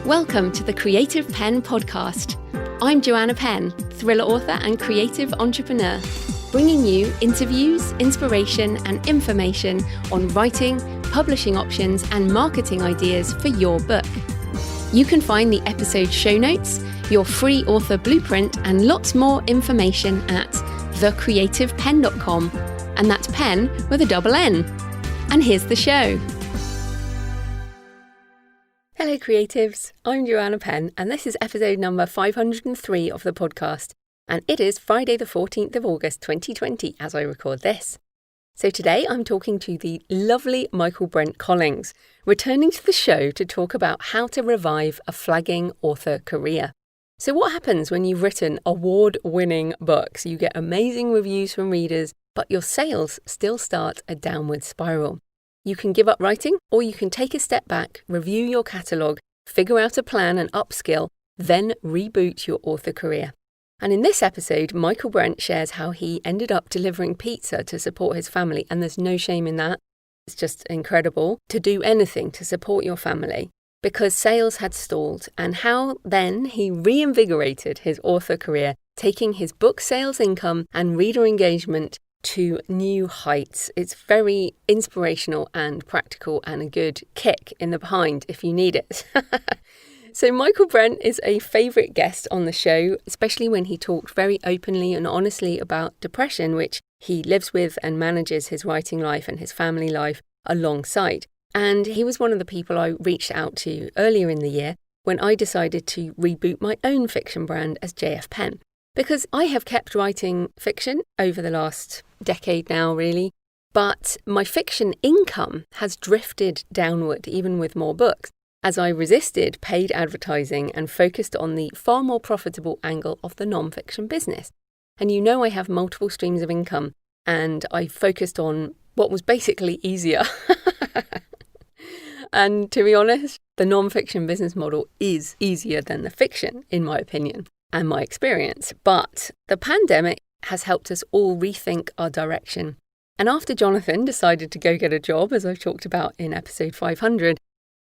Welcome to the Creative Penn podcast. I'm Joanna Penn, thriller author and creative entrepreneur, bringing you interviews, inspiration, and information on writing, publishing options, and marketing ideas for your book. You can find the episode show notes, your free author blueprint, and lots more information at thecreativepenn.com, and that's Penn with a double N. And here's the show. Hello creatives, I'm Joanna Penn, and this is episode number 503 of the podcast, and it is Friday the 14th of August 2020 as I record this. So today I'm talking to the lovely Michaelbrent Collings, returning to the show to talk about how to revive a flagging author career. So what happens when you've written award-winning books? You get amazing reviews from readers, but your sales still start a downward spiral. You can give up writing, or you can take a step back, review your catalogue, figure out a plan and upskill, then reboot your author career. And in this episode, Michaelbrent shares how he ended up delivering pizza to support his family, and there's no shame in that. It's just incredible to do anything to support your family because sales had stalled, and how then he reinvigorated his author career, taking his book sales income and reader engagement to new heights. It's very inspirational and practical and a good kick in the behind if you need it. So Michaelbrent is a favourite guest on the show, especially when he talked very openly and honestly about depression, which he lives with and manages his writing life and his family life alongside. And he was one of the people I reached out to earlier in the year when I decided to reboot my own fiction brand as JF Penn. Because I have kept writing fiction over the last decade now, really, but my fiction income has drifted downward, even with more books, as I resisted paid advertising and focused on the far more profitable angle of the non-fiction business. And you know I have multiple streams of income, and I focused on what was basically easier. And to be honest, the non-fiction business model is easier than the fiction, in my opinion and my experience. But the pandemic has helped us all rethink our direction. And after Jonathan decided to go get a job, as I've talked about in episode 500,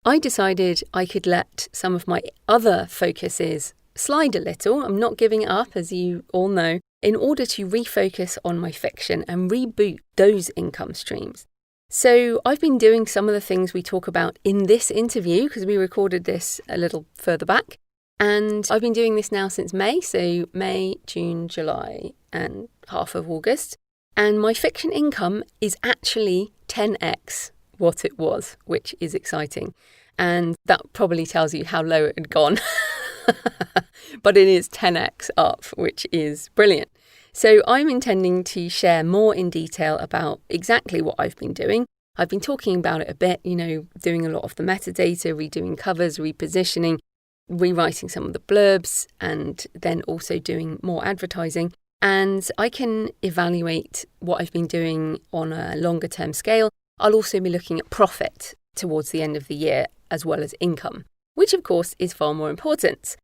I decided I could let some of my other focuses slide a little. I'm not giving it up, as you all know, in order to refocus on my fiction and reboot those income streams. So I've been doing some of the things we talk about in this interview, because we recorded this a little further back. And I've been doing this now since May, so May, June, July, and half of August. And my fiction income is actually 10x what it was, which is exciting. And that probably tells you how low it had gone. But it is 10x up, which is brilliant. So I'm intending to share more in detail about exactly what I've been doing. I've been talking about it a bit, doing a lot of the metadata, redoing covers, repositioning, rewriting some of the blurbs, and then also doing more advertising. And I can evaluate what I've been doing on a longer term scale. I'll also be looking at profit towards the end of the year, as well as income, which of course is far more important.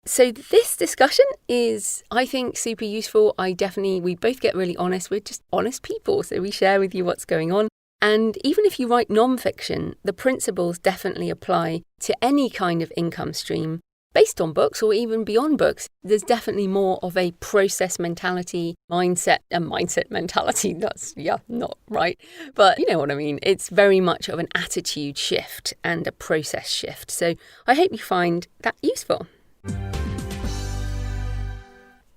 So this discussion is, I think, super useful. We both get really honest. We're just honest people. So we share with you what's going on. And even if you write non-fiction, the principles definitely apply to any kind of income stream based on books or even beyond books. There's definitely more of a process mentality, mindset mentality. That's, not right. But you know what I mean. It's very much of an attitude shift and a process shift. So I hope you find that useful.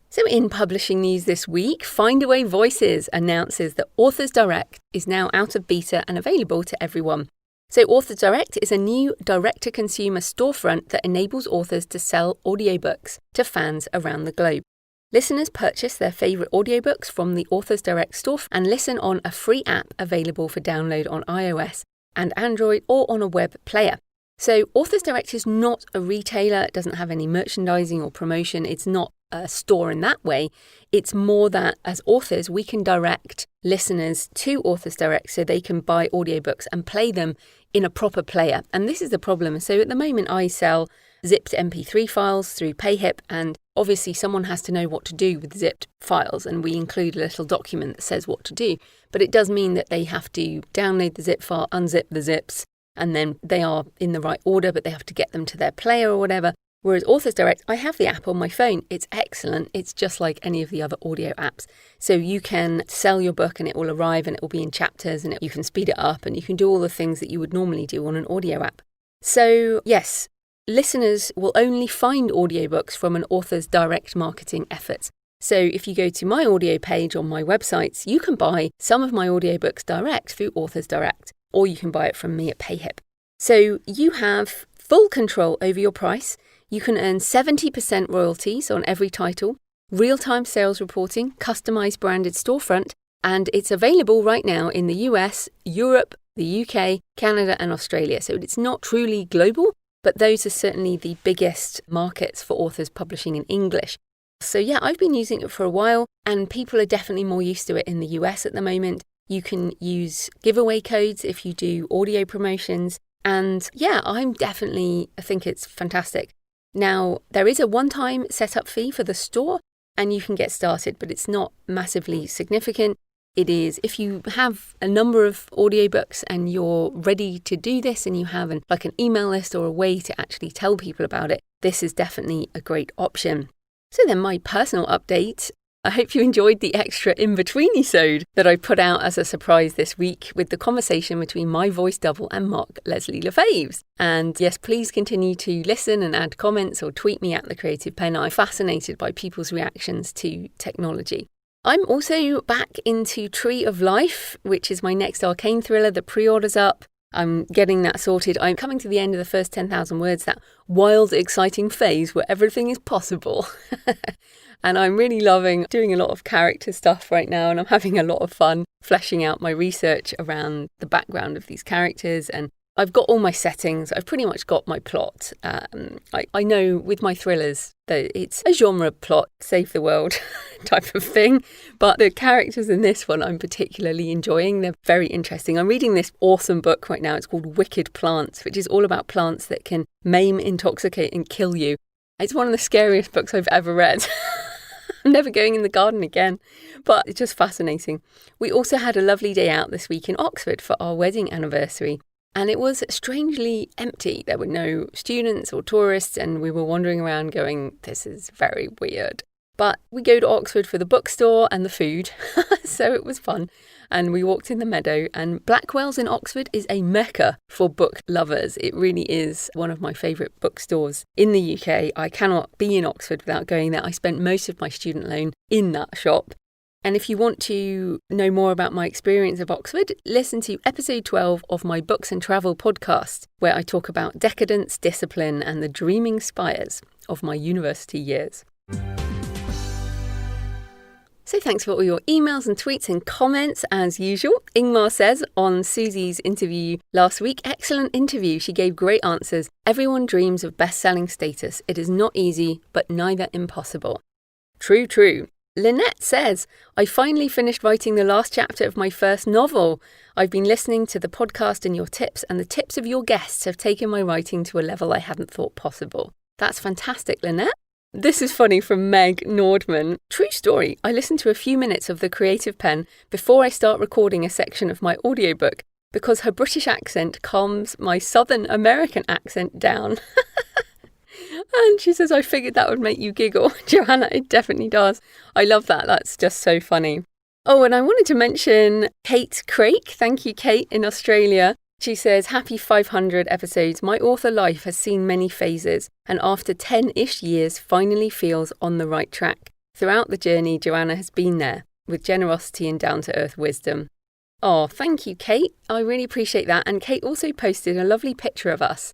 So in publishing news this week, Findaway Voices announces that Authordirect is now out of beta and available to everyone. So Authordirect is a new direct-to-consumer storefront that enables authors to sell audiobooks to fans around the globe. Listeners purchase their favourite audiobooks from the Authordirect store and listen on a free app available for download on iOS and Android or on a web player. So Authordirect is not a retailer, it doesn't have any merchandising or promotion, it's not a store in that way. It's more that as authors, we can direct listeners to Authordirect so they can buy audiobooks and play them in a proper player. And this is the problem. So at the moment, I sell zipped MP3 files through PayHip, and obviously someone has to know what to do with zipped files, and we include a little document that says what to do. But it does mean that they have to download the zip file, unzip the zips, and then they are in the right order, but they have to get them to their player or whatever. Whereas Authordirect, I have the app on my phone. It's excellent. It's just like any of the other audio apps. So you can sell your book and it will arrive and it will be in chapters, and you can speed it up and you can do all the things that you would normally do on an audio app. So yes, listeners will only find audiobooks from an author's direct marketing efforts. So if you go to my audio page on my websites, you can buy some of my audiobooks direct through Authordirect, or you can buy it from me at PayHip. So you have full control over your price. You can earn 70% royalties on every title, real-time sales reporting, customized branded storefront, and it's available right now in the US, Europe, the UK, Canada, and Australia. So it's not truly global, but those are certainly the biggest markets for authors publishing in English. So yeah, I've been using it for a while, and people are definitely more used to it in the US at the moment. You can use giveaway codes if you do audio promotions. And yeah, I think it's fantastic. Now, there is a one-time setup fee for the store, and you can get started, but it's not massively significant. It is, if you have a number of audiobooks and you're ready to do this and you have an email list or a way to actually tell people about it, this is definitely a great option. So then my personal update, I hope you enjoyed the extra in-between-isode that I put out as a surprise this week with the conversation between my voice double and Mark Leslie Lefebvre. And yes, please continue to listen and add comments or tweet me at The Creative Penn. I'm fascinated by people's reactions to technology. I'm also back into Tree of Life, which is my next arcane thriller. The pre-order's up. I'm getting that sorted. I'm coming to the end of the first 10,000 words, that wild, exciting phase where everything is possible. And I'm really loving doing a lot of character stuff right now, and I'm having a lot of fun fleshing out my research around the background of these characters. And I've got all my settings. I've pretty much got my plot. I know with my thrillers that it's a genre plot, save the world type of thing. But the characters in this one I'm particularly enjoying. They're very interesting. I'm reading this awesome book right now. It's called Wicked Plants, which is all about plants that can maim, intoxicate and kill you. It's one of the scariest books I've ever read. I'm never going in the garden again, but it's just fascinating. We also had a lovely day out this week in Oxford for our wedding anniversary, and it was strangely empty. There were no students or tourists, and we were wandering around going, this is very weird. But we go to Oxford for the bookstore and the food, so it was fun. And we walked in the meadow, and Blackwell's in Oxford is a mecca for book lovers. It really is one of my favourite bookstores in the UK. I cannot be in Oxford without going there. I spent most of my student loan in that shop. And if you want to know more about my experience of Oxford, listen to episode 12 of my Books and Travel podcast, where I talk about decadence, discipline, and the dreaming spires of my university years. So thanks for all your emails and tweets and comments as usual. Ingmar says on Susie's interview last week, excellent interview. She gave great answers. Everyone dreams of best-selling status. It is not easy, but neither impossible. True, true. Lynette says, I finally finished writing the last chapter of my first novel. I've been listening to the podcast and your tips, and the tips of your guests have taken my writing to a level I hadn't thought possible. That's fantastic, Lynette. This is funny from Meg Nordman. True story. I listen to a few minutes of The Creative Penn before I start recording a section of my audiobook because her British accent calms my Southern American accent down. And she says, I figured that would make you giggle. Joanna, it definitely does. I love that. That's just so funny. Oh, and I wanted to mention Kate Craik. Thank you, Kate, in Australia. She says, happy 500 episodes. My author life has seen many phases, and after 10-ish years finally feels on the right track. Throughout the journey, Joanna has been there with generosity and down-to-earth wisdom. Oh, thank you, Kate. I really appreciate that. And Kate also posted a lovely picture of us.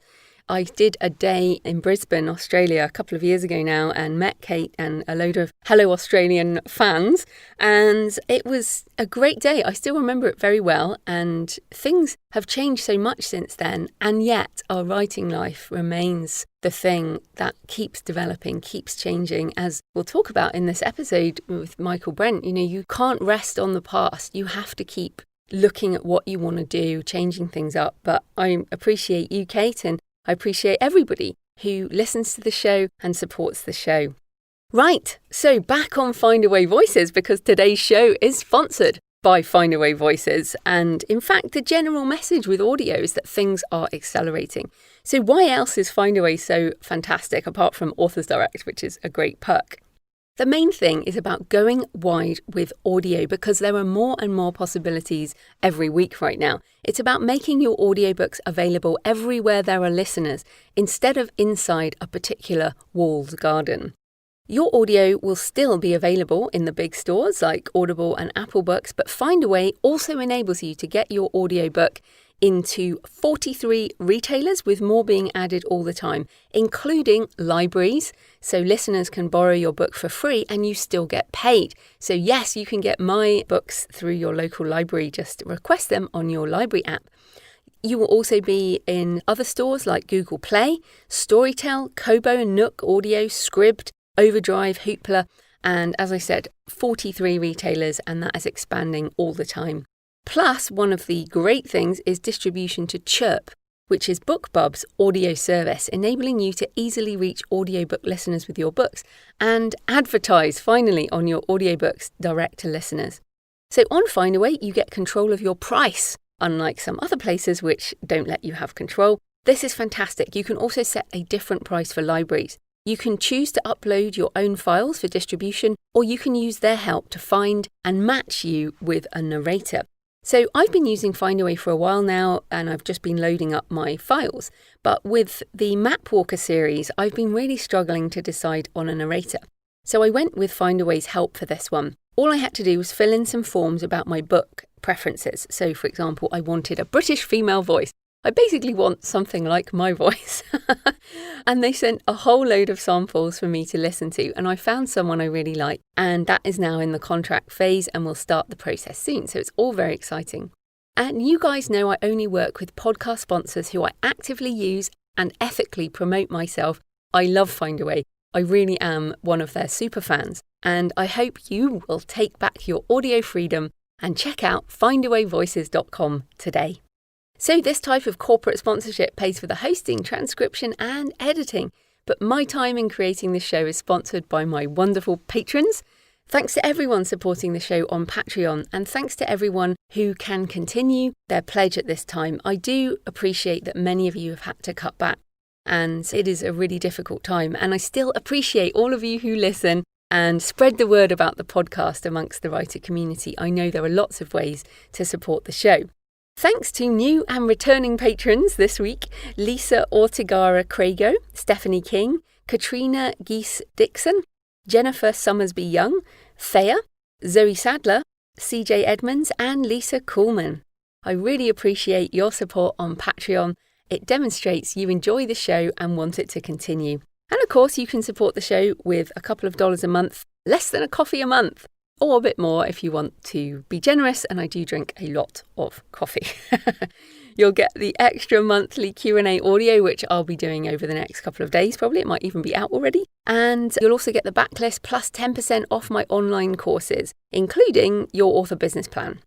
I did a day in Brisbane, Australia, a couple of years ago now, and met Kate and a load of Hello Australian fans. And it was a great day. I still remember it very well. And things have changed so much since then. And yet our writing life remains the thing that keeps developing, keeps changing. As we'll talk about in this episode with Michaelbrent, you can't rest on the past. You have to keep looking at what you want to do, changing things up. But I appreciate you, Kate, and I appreciate everybody who listens to the show and supports the show. Right, so back on Findaway Voices because today's show is sponsored by Findaway Voices. And in fact, the general message with audio is that things are accelerating. So why else is Findaway so fantastic, apart from Authordirect, which is a great perk? The main thing is about going wide with audio because there are more and more possibilities every week right now. It's about making your audiobooks available everywhere there are listeners instead of inside a particular walled garden. Your audio will still be available in the big stores like Audible and Apple Books, but Findaway also enables you to get your audiobook into 43 retailers, with more being added all the time, including libraries, so listeners can borrow your book for free and you still get paid. So yes, you can get my books through your local library, just request them on your library app. You will also be in other stores like Google Play, Storytel, Kobo, Nook Audio, Scribd, Overdrive, Hoopla, and as I said, 43 retailers, and that is expanding all the time. Plus, one of the great things is distribution to Chirp, which is BookBub's audio service, enabling you to easily reach audiobook listeners with your books and advertise finally on your audiobooks direct to listeners. So on Findaway, you get control of your price, unlike some other places which don't let you have control. This is fantastic. You can also set a different price for libraries. You can choose to upload your own files for distribution, or you can use their help to find and match you with a narrator. So I've been using Findaway for a while now, and I've just been loading up my files. But with the Map Walker series, I've been really struggling to decide on a narrator. So I went with Findaway's help for this one. All I had to do was fill in some forms about my book preferences. So for example, I wanted a British female voice. I basically want something like my voice. And they sent a whole load of samples for me to listen to, and I found someone I really like, and that is now in the contract phase and will start the process soon. So it's all very exciting. And you guys know I only work with podcast sponsors who I actively use and ethically promote myself. I love Findaway. I really am one of their super fans, and I hope you will take back your audio freedom and check out findawayvoices.com today. So this type of corporate sponsorship pays for the hosting, transcription and editing, but my time in creating this show is sponsored by my wonderful patrons. Thanks to everyone supporting the show on Patreon, and thanks to everyone who can continue their pledge at this time. I do appreciate that many of you have had to cut back, and it is a really difficult time, and I still appreciate all of you who listen and spread the word about the podcast amongst the writer community. I know there are lots of ways to support the show. Thanks to new and returning patrons this week: Lisa Ortigara-Crago, Stephanie King, Katrina Geese-Dixon, Jennifer Summersby-Young, Thea, Zoe Sadler, CJ Edmonds and Lisa Coolman. I really appreciate your support on Patreon. It demonstrates you enjoy the show and want it to continue. And of course, you can support the show with a couple of dollars a month, less than a coffee a month, or a bit more if you want to be generous, and I do drink a lot of coffee. You'll get the extra monthly Q&A audio, which I'll be doing over the next couple of days, probably. It might even be out already. And you'll also get the backlist plus 10% off my online courses, including your author business plan.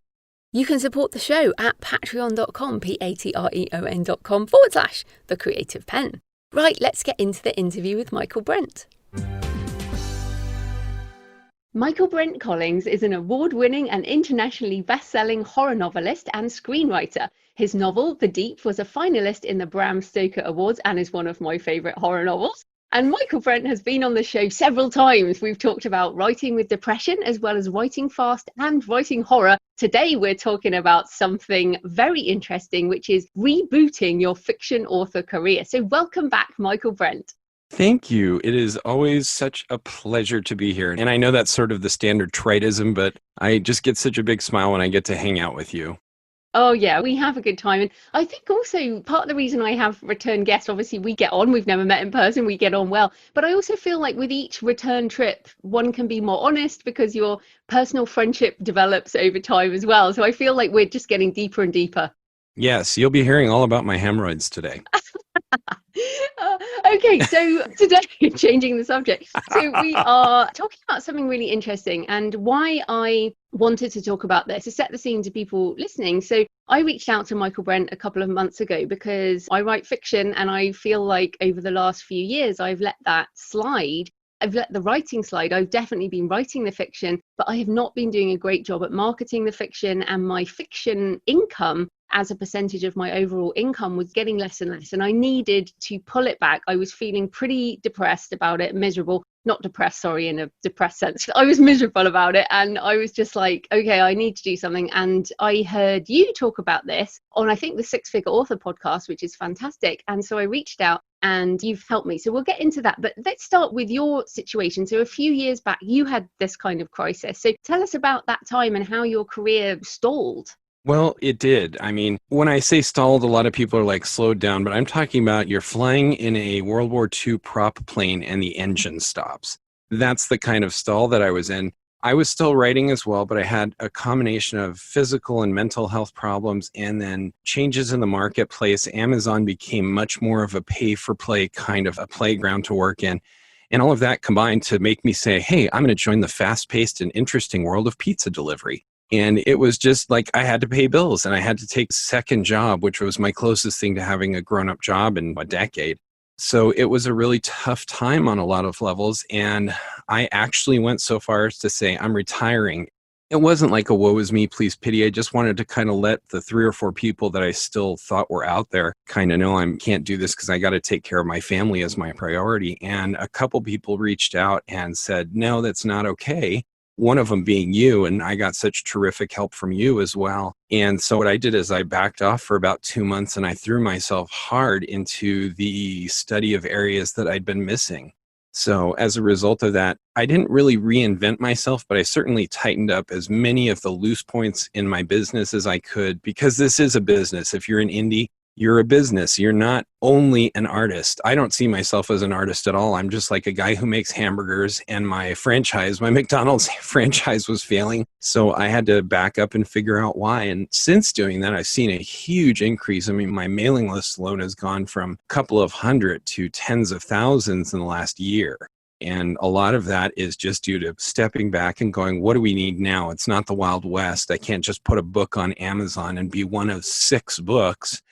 You can support the show at patreon.com, patreon.com/The Creative Penn. Right, let's get into the interview with Michaelbrent. Michaelbrent Collings is an award-winning and internationally best-selling horror novelist and screenwriter. His novel, The Deep, was a finalist in the Bram Stoker Awards and is one of my favourite horror novels. And Michaelbrent has been on the show several times. We've talked about writing with depression, as well as writing fast and writing horror. Today, we're talking about something very interesting, which is rebooting your fiction author career. So welcome back, Michaelbrent. Thank you. It is always such a pleasure to be here. And I know that's sort of the standard tritism, but I just get such a big smile when I get to hang out with you. Oh, yeah, we have a good time. And I think also part of the reason I have return guests, obviously we get on, we've never met in person, we get on well. But I also feel like with each return trip, one can be more honest because your personal friendship develops over time as well. So I feel like we're just getting deeper and deeper. Yes, you'll be hearing all about my hemorrhoids today. Okay, so today, changing the subject. So we are talking about something really interesting, and why I wanted to talk about this to set the scene to people listening. So I reached out to Michaelbrent a couple of months ago because I write fiction, and I feel like over the last few years I've let that slide. I've let the writing slide. I've definitely been writing the fiction, but I have not been doing a great job at marketing the fiction, and my fiction income as a percentage of my overall income was getting less and less. And I needed to pull it back. I was feeling pretty depressed about it, miserable. Not depressed, sorry, in a depressed sense. I was miserable about it. And I was just like, okay, I need to do something. And I heard you talk about this on, I think, the Six Figure Author podcast, which is fantastic. And so I reached out and you've helped me. So we'll get into that. But let's start with your situation. So a few years back, you had this kind of crisis. So tell us about that time and how your career stalled. Well, it did. I mean, when I say stalled, a lot of people are like slowed down, but I'm talking about you're flying in a World War II prop plane and the engine stops. That's the kind of stall that I was in. I was still writing as well, but I had a combination of physical and mental health problems and then changes in the marketplace. Amazon became much more of a pay-for-play kind of a playground to work in. And all of that combined to make me say, hey, I'm going to join the fast-paced and interesting world of pizza delivery. And it was just like I had to pay bills and I had to take a second job, which was my closest thing to having a grown-up job in a decade. So it was a really tough time on a lot of levels. And I actually went so far as to say, I'm retiring. It wasn't like a woe is me, please pity. I just wanted to kind of let the 3 or 4 people that I still thought were out there kind of know I can't do this because I got to take care of my family as my priority. And a couple people reached out and said, no, that's not okay. One of them being you, and I got such terrific help from you as well. And so what I did is I backed off for about 2 months and I threw myself hard into the study of areas that I'd been missing. So as a result of that, I didn't really reinvent myself, but I certainly tightened up as many of the loose points in my business as I could, because this is a business. If you're an indie, you're a business. You're not only an artist. I don't see myself as an artist at all. I'm just like a guy who makes hamburgers, and my McDonald's franchise was failing. So I had to back up and figure out why. And since doing that, I've seen a huge increase. I mean, my mailing list alone has gone from a couple of hundred to tens of thousands in the last year. And a lot of that is just due to stepping back and going, what do we need now? It's not the Wild West. I can't just put a book on Amazon and be one of 6 books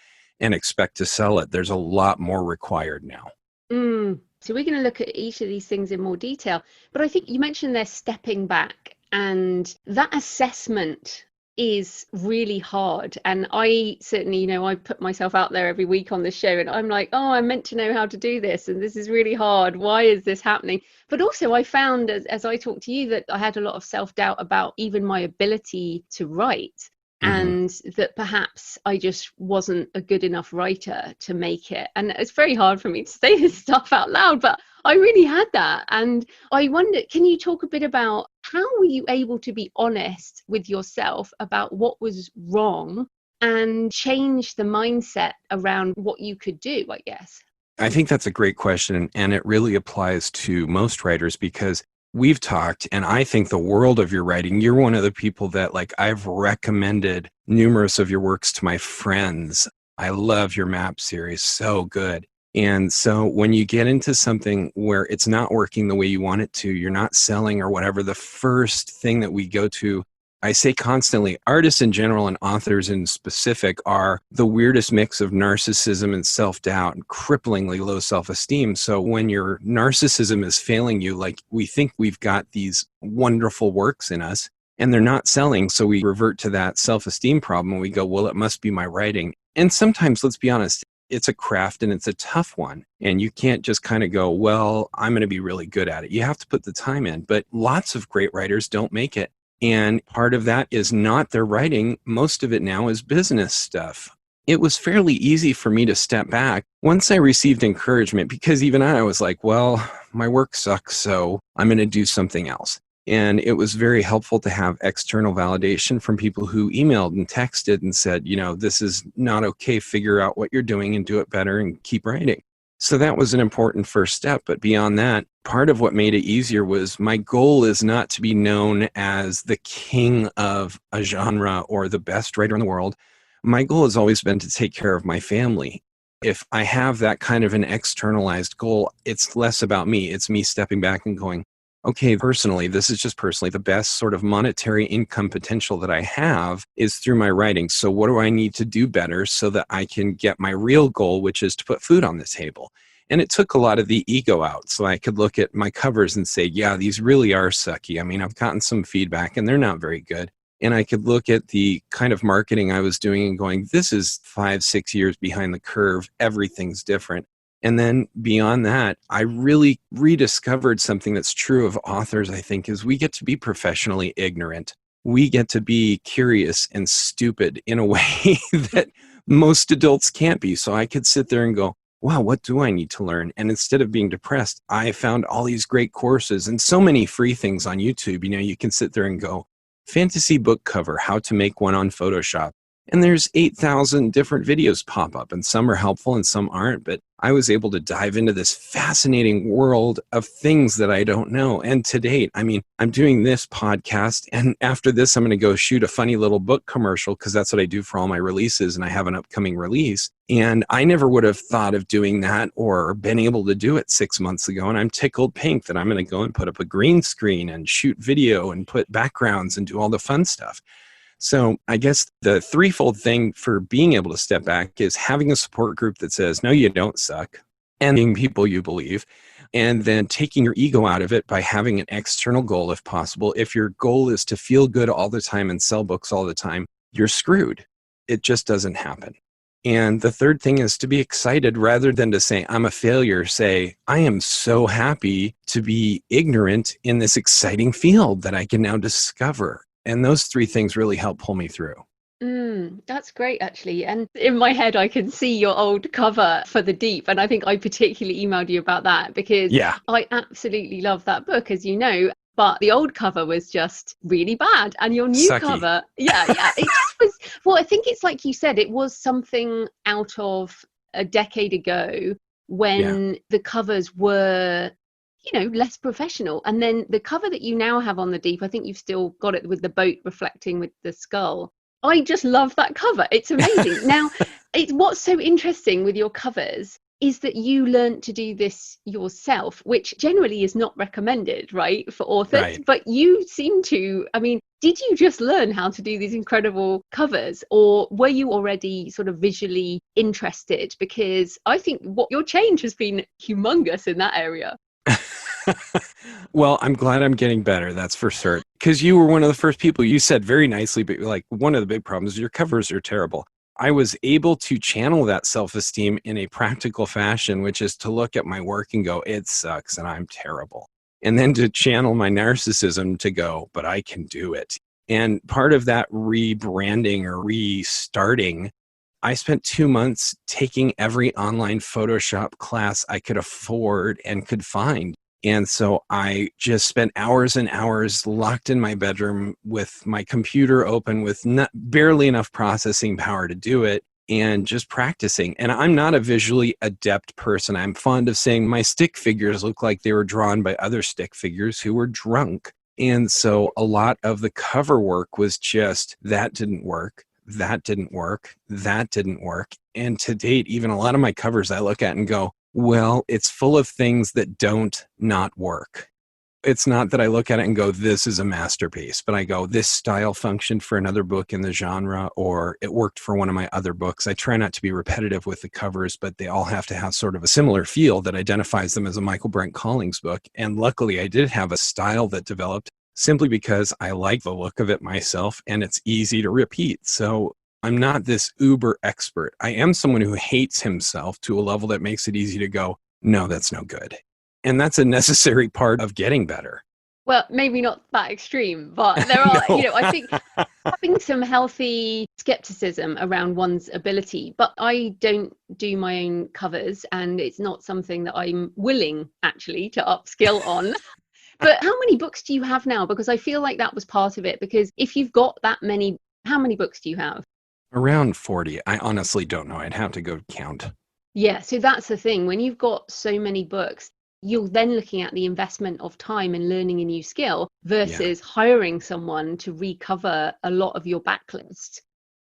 and expect to sell it. There's a lot more required now. So we're going to look at each of these things in more detail. But I think you mentioned they're stepping back, and that assessment is really hard. And I certainly, I put myself out there every week on the show and I'm like, oh, I'm meant to know how to do this. And this is really hard. Why is this happening? But also I found as I talked to you that I had a lot of self-doubt about even my ability to write. And that perhaps I just wasn't a good enough writer to make it. And it's very hard for me to say this stuff out loud, but I really had that. And I wonder, can you talk a bit about how were you able to be honest with yourself about what was wrong and change the mindset around what you could do, I guess? I think that's a great question. And it really applies to most writers because we've talked, and I think the world of your writing. You're one of the people that, like, I've recommended numerous of your works to my friends. I love your map series. So good. And so when you get into something where it's not working the way you want it to, you're not selling or whatever, the first thing that we go to, I say constantly, artists in general and authors in specific are the weirdest mix of narcissism and self-doubt and cripplingly low self-esteem. So when your narcissism is failing you, like we think we've got these wonderful works in us and they're not selling. So we revert to that self-esteem problem and we go, well, it must be my writing. And sometimes, let's be honest, it's a craft and it's a tough one. And you can't just kind of go, well, I'm going to be really good at it. You have to put the time in. But lots of great writers don't make it. And part of that is not their writing. Most of it now is business stuff. It was fairly easy for me to step back once I received encouragement, because even I was like, well, my work sucks, so I'm going to do something else. And it was very helpful to have external validation from people who emailed and texted and said, this is not okay. Figure out what you're doing and do it better and keep writing. So that was an important first step. But beyond that, part of what made it easier was my goal is not to be known as the king of a genre or the best writer in the world. My goal has always been to take care of my family. If I have that kind of an externalized goal, it's less about me. It's me stepping back and going, okay, personally, this is just personally the best sort of monetary income potential that I have is through my writing. So what do I need to do better so that I can get my real goal, which is to put food on the table? And it took a lot of the ego out. So I could look at my covers and say, yeah, these really are sucky. I mean, I've gotten some feedback and they're not very good. And I could look at the kind of marketing I was doing and going, this is 5-6 years behind the curve. Everything's different. And then beyond that, I really rediscovered something that's true of authors, I think, is we get to be professionally ignorant. We get to be curious and stupid in a way that most adults can't be. So I could sit there and go, wow, what do I need to learn? And instead of being depressed, I found all these great courses and so many free things on YouTube. You know, you can sit there and go, fantasy book cover, how to make one on Photoshop. And there's 8,000 different videos pop up, and some are helpful and some aren't. But I was able to dive into this fascinating world of things that I don't know. And to date, I mean, I'm doing this podcast, and after this, I'm going to go shoot a funny little book commercial because that's what I do for all my releases, and I have an upcoming release. And I never would have thought of doing that or been able to do it 6 months ago. And I'm tickled pink that I'm going to go and put up a green screen and shoot video and put backgrounds and do all the fun stuff. So I guess the threefold thing for being able to step back is having a support group that says, no, you don't suck, and being people you believe, and then taking your ego out of it by having an external goal if possible. If your goal is to feel good all the time and sell books all the time, you're screwed. It just doesn't happen. And the third thing is to be excited rather than to say, I'm a failure. Say, I am so happy to be ignorant in this exciting field that I can now discover. And those three things really help pull me through. That's great, actually. And in my head, I can see your old cover for The Deep. And I think I particularly emailed you about that because I absolutely love that book, as you know. But the old cover was just really bad. And your new cover, it just was, well, I think it's like you said, it was something out of a decade ago when the covers were, you know, less professional. And then the cover that you now have on The Deep, I think you've still got it with the boat reflecting with the skull. I just love that cover. It's amazing. Now, what's so interesting with your covers is that you learned to do this yourself, which generally is not recommended, right, for authors. Right. But you seem to, I mean, did you just learn how to do these incredible covers, or were you already sort of visually interested? Because I think your change has been humongous in that area. Well, I'm glad I'm getting better, that's for sure. Because you were one of the first people, you said very nicely, but like, one of the big problems is your covers are terrible. I was able to channel that self-esteem in a practical fashion, which is to look at my work and go, it sucks and I'm terrible. And then to channel my narcissism to go, but I can do it. And part of that rebranding or restarting, I spent 2 months taking every online Photoshop class I could afford and could find. And so I just spent hours and hours locked in my bedroom with my computer open with barely enough processing power to do it and just practicing. And I'm not a visually adept person. I'm fond of saying my stick figures look like they were drawn by other stick figures who were drunk. And so a lot of the cover work was just, that didn't work. That didn't work. That didn't work. And to date, even a lot of my covers I look at and go, well, it's full of things that don't not work. It's not that I look at it and go, this is a masterpiece, but I go, this style functioned for another book in the genre, or it worked for one of my other books. I try not to be repetitive with the covers, but they all have to have sort of a similar feel that identifies them as a Michaelbrent Collings book. And luckily, I did have a style that developed simply because I like the look of it myself and it's easy to repeat. So I'm not this uber expert. I am someone who hates himself to a level that makes it easy to go, no, that's no good. And that's a necessary part of getting better. Well, maybe not that extreme, but there are, No. you know, I think having some healthy skepticism around one's ability. But I don't do my own covers, and it's not something that I'm willing actually to upskill on. But how many books do you have now? Because I feel like that was part of it. Because if you've got that many, how many books do you have? Around 40. I honestly don't know. I'd have to go count. Yeah, so that's the thing. When you've got so many books, you're then looking at the investment of time and learning a new skill versus hiring someone to recover a lot of your backlist.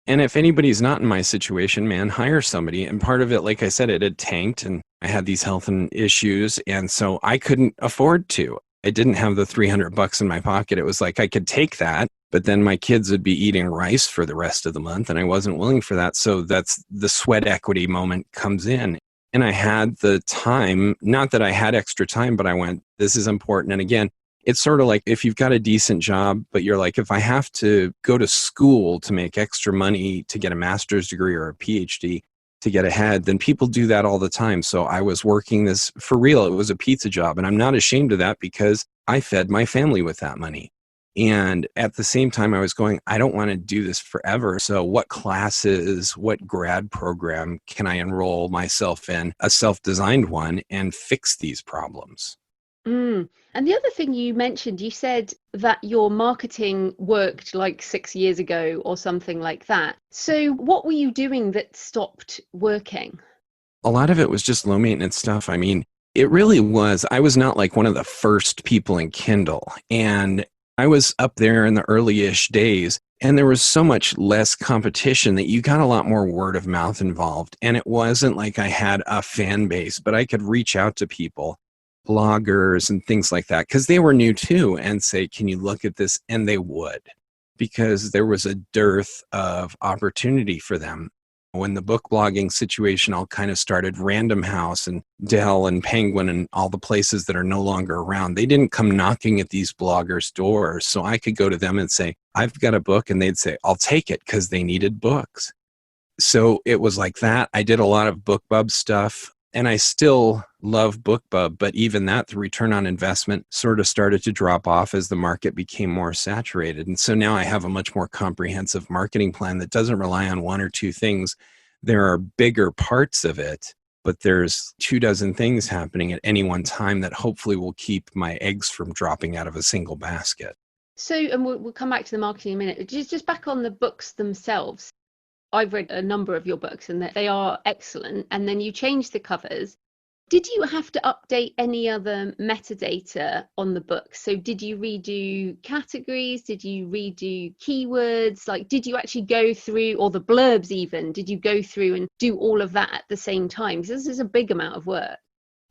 And if anybody's not in my situation, man, hire somebody. And part of it, like I said, it had tanked and I had these health issues. And so I couldn't afford to. I didn't have the $300 in my pocket. It was like I could take that, but then my kids would be eating rice for the rest of the month and I wasn't willing for that. So that's the sweat equity moment comes in. And I had the time, not that I had extra time, but I went, this is important. And again, it's sort of like if you've got a decent job, but you're like, if I have to go to school to make extra money to get a master's degree or a PhD to get ahead, then people do that all the time. So I was working this for real. It was a pizza job. And I'm not ashamed of that because I fed my family with that money. And at the same time, I was going, I don't want to do this forever. So what classes, what grad program can I enroll myself in, a self-designed one, and fix these problems? And the other thing you mentioned, you said that your marketing worked like 6 years ago or something like that. So what were you doing that stopped working? A lot of it was just low maintenance stuff. I mean, it really was. I was not like one of the first people in Kindle. And I was up there in the early-ish days, and there was so much less competition that you got a lot more word of mouth involved. And it wasn't like I had a fan base, but I could reach out to people, bloggers and things like that, because they were new too, and say, can you look at this? And they would, because there was a dearth of opportunity for them. When the book blogging situation all kind of started, Random House and Dell and Penguin and all the places that are no longer around, they didn't come knocking at these bloggers' doors. So I could go to them and say, I've got a book, and they'd say, I'll take it, because they needed books. So it was like that. I did a lot of BookBub stuff, and I still love BookBub, but even that, the return on investment sort of started to drop off as the market became more saturated. And so now I have a much more comprehensive marketing plan that doesn't rely on one or two things. There are bigger parts of it, but there's 24 things happening at any one time that hopefully will keep my eggs from dropping out of a single basket. So, and we'll come back to the marketing in a minute. Just back on the books themselves. I've read a number of your books and that they are excellent. And then you change the covers. Did you have to update any other metadata on the book? So did you redo categories? Did you redo keywords? Like, did you actually go through, or the blurbs even, did you go through and do all of that at the same time? Because this is a big amount of work.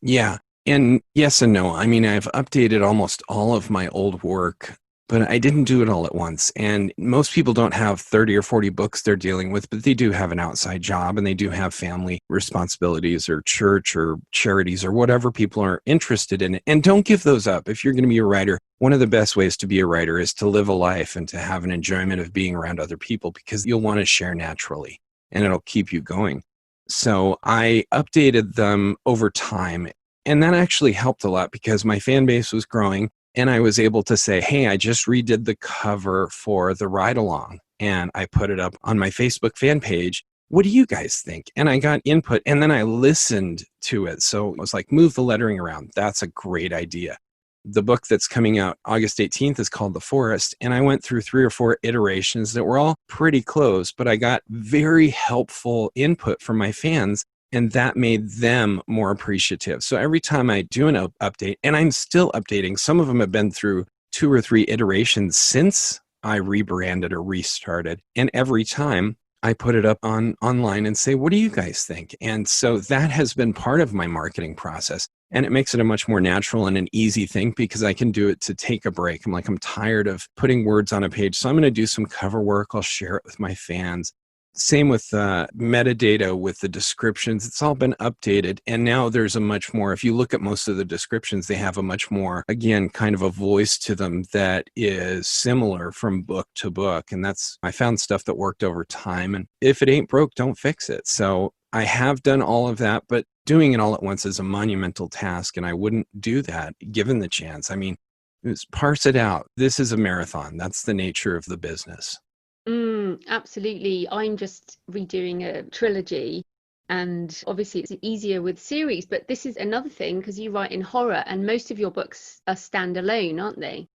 Yeah. And yes and no. I mean, I've updated almost all of my old work, but I didn't do it all at once. And most people don't have 30 or 40 books they're dealing with, but they do have an outside job, and they do have family responsibilities or church or charities or whatever people are interested in. And don't give those up. If you're going to be a writer, one of the best ways to be a writer is to live a life and to have an enjoyment of being around other people, because you'll want to share naturally and it'll keep you going. So I updated them over time. And that actually helped a lot because my fan base was growing. And I was able to say, hey, I just redid the cover for the ride along, and I put it up on my Facebook fan page. What do you guys think? And I got input, and then I listened to it. So it was like, move the lettering around. That's a great idea. The book that's coming out August 18th is called The Forest. And I went through 3 or 4 iterations that were all pretty close, but I got very helpful input from my fans. And that made them more appreciative. So every time I do an update, and I'm still updating, some of them have been through 2 or 3 iterations since I rebranded or restarted. And every time I put it up online and say, what do you guys think? And so that has been part of my marketing process. And it makes it a much more natural and an easy thing because I can do it to take a break. I'm tired of putting words on a page. So I'm going to do some cover work. I'll share it with my fans. Same with metadata, with the descriptions. It's all been updated. And now there's a much more, if you look at most of the descriptions, they have a much more, again, kind of a voice to them that is similar from book to book. And I found stuff that worked over time. And if it ain't broke, don't fix it. So I have done all of that, but doing it all at once is a monumental task. And I wouldn't do that given the chance. I mean, parse it out. This is a marathon. That's the nature of the business. Absolutely. I'm just redoing a trilogy, and obviously it's easier with series, but this is another thing because you write in horror and most of your books are standalone, aren't they?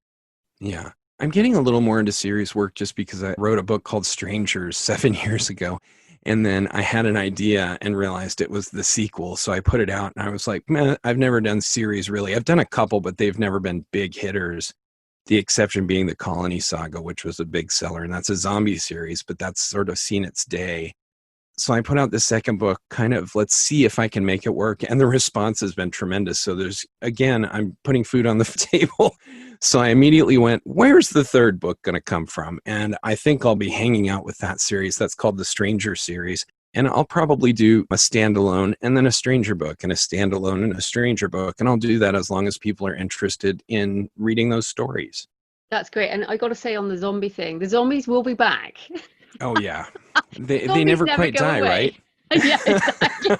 Yeah. I'm getting a little more into series work just because I wrote a book called Strangers 7 years ago. And then I had an idea and realized it was the sequel. So I put it out and I was like, man, I've never done series really. I've done a couple, but they've never been big hitters. The exception being the Colony Saga, which was a big seller. And that's a zombie series, but that's sort of seen its day. So I put out this second book, kind of, let's see if I can make it work. And the response has been tremendous. So I'm putting food on the table. So I immediately went, where's the third book going to come from? And I think I'll be hanging out with that series. That's called the Stranger series. And I'll probably do a standalone and then a stranger book and a standalone and a stranger book. And I'll do that as long as people are interested in reading those stories. That's great. And I got to say on the zombie thing, the zombies will be back. Oh, yeah. They Zombies never never quite go die, away. right? Yeah, exactly.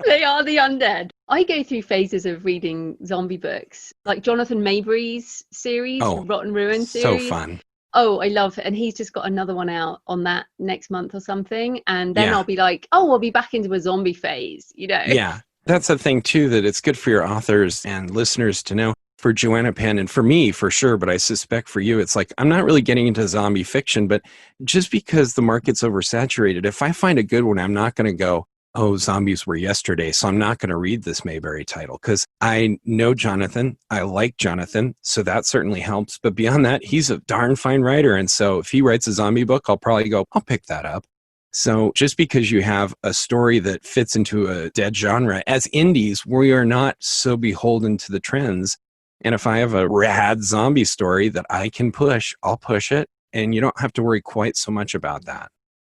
They are the undead. I go through phases of reading zombie books, like Jonathan Maberry's series, Oh, Rotten Ruin so series. fun. Oh, I love it. And he's just got another one out on that next month or something. And then Yeah. I'll be like, oh, I'll be back into a zombie phase, you know? Yeah. That's the thing, too, that it's good for your authors and listeners to know. For Joanna Penn, and for me, for sure, but I suspect for you, it's like, I'm not really getting into zombie fiction, but just because the market's oversaturated, if I find a good one, I'm not going to go, oh, zombies were yesterday, so I'm not going to read this Mayberry title, because I know Jonathan, I like Jonathan, so that certainly helps. But beyond that, he's a darn fine writer, and so if he writes a zombie book, I'll probably go, I'll pick that up. So just because you have a story that fits into a dead genre, as indies, we are not so beholden to the trends. And if I have a rad zombie story that I can push, I'll push it. And you don't have to worry quite so much about that.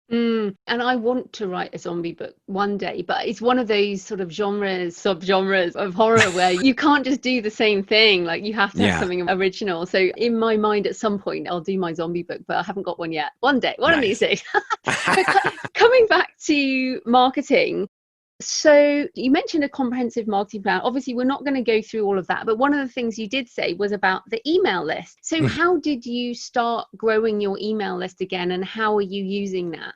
And I want to write a zombie book one day, but it's one of those sort of subgenres of horror where you can't just do the same thing. Like you have to have something original. So in my mind, at some point, I'll do my zombie book, but I haven't got one yet. One day, one of these days. But coming back to marketing, so you mentioned a comprehensive marketing plan. Obviously, we're not going to go through all of that, but one of the things you did say was about the email list. So how did you start growing your email list again, and how are you using that?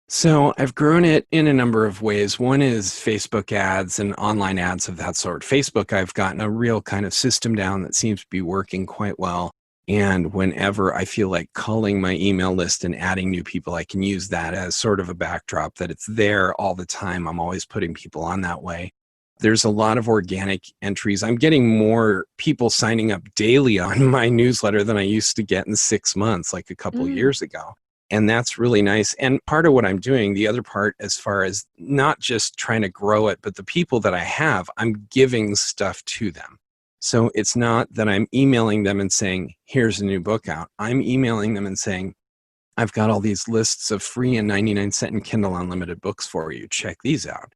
So I've grown it in a number of ways. One is Facebook ads and online ads of that sort. Facebook, I've gotten a real kind of system down that seems to be working quite well. And whenever I feel like calling my email list and adding new people, I can use that as sort of a backdrop that it's there all the time. I'm always putting people on that way. There's a lot of organic entries. I'm getting more people signing up daily on my newsletter than I used to get in 6 months, like a couple of years ago. And that's really nice. And part of what I'm doing, the other part, as far as not just trying to grow it, but the people that I have, I'm giving stuff to them. So it's not that I'm emailing them and saying, here's a new book out. I'm emailing them and saying, I've got all these lists of free and 99-cent and Kindle Unlimited books for you. Check these out.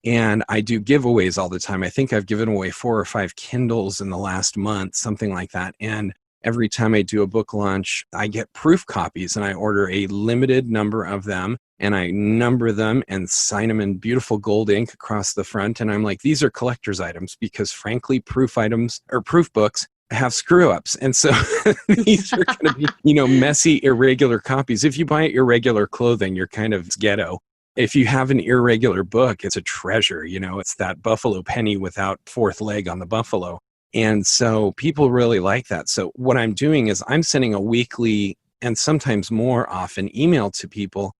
And I do giveaways all the time. I think I've given away 4 or 5 Kindles in the last month, something like that. And every time I do a book launch, I get proof copies and I order a limited number of them and I number them and sign them in beautiful gold ink across the front. And I'm like, these are collector's items because frankly, proof items or proof books have screw ups. And so these are going to be, messy, irregular copies. If you buy irregular clothing, you're kind of ghetto. If you have an irregular book, it's a treasure. It's that buffalo penny without fourth leg on the buffalo. And so people really like that. So what I'm doing is I'm sending a weekly and sometimes more often email to people.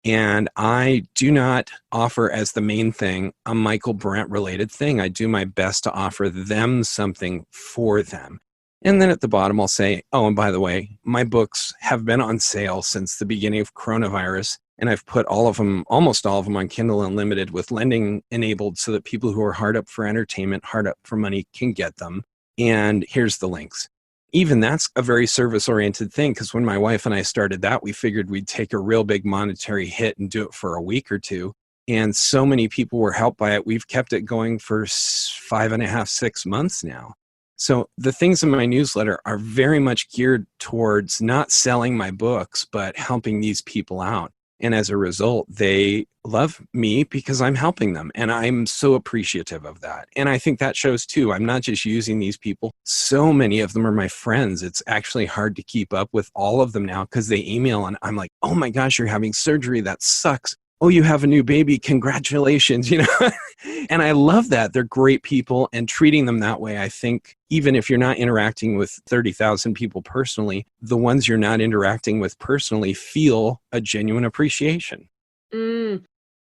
And I do not offer as the main thing a Michaelbrent related thing. I do my best to offer them something for them. And then at the bottom, I'll say, oh, and by the way, my books have been on sale since the beginning of coronavirus. And I've put almost all of them on Kindle Unlimited with lending enabled so that people who are hard up for entertainment, hard up for money can get them. And here's the links. Even that's a very service-oriented thing because when my wife and I started that, we figured we'd take a real big monetary hit and do it for a week or two. And so many people were helped by it. We've kept it going for 5.5, 6 months now. So the things in my newsletter are very much geared towards not selling my books, but helping these people out. And as a result, they love me because I'm helping them. And I'm so appreciative of that. And I think that shows too. I'm not just using these people. So many of them are my friends. It's actually hard to keep up with all of them now because they email and I'm like, oh my gosh, you're having surgery. That sucks. Oh, you have a new baby. Congratulations. And I love that. They're great people and treating them that way. I think even if you're not interacting with 30,000 people personally, the ones you're not interacting with personally feel a genuine appreciation.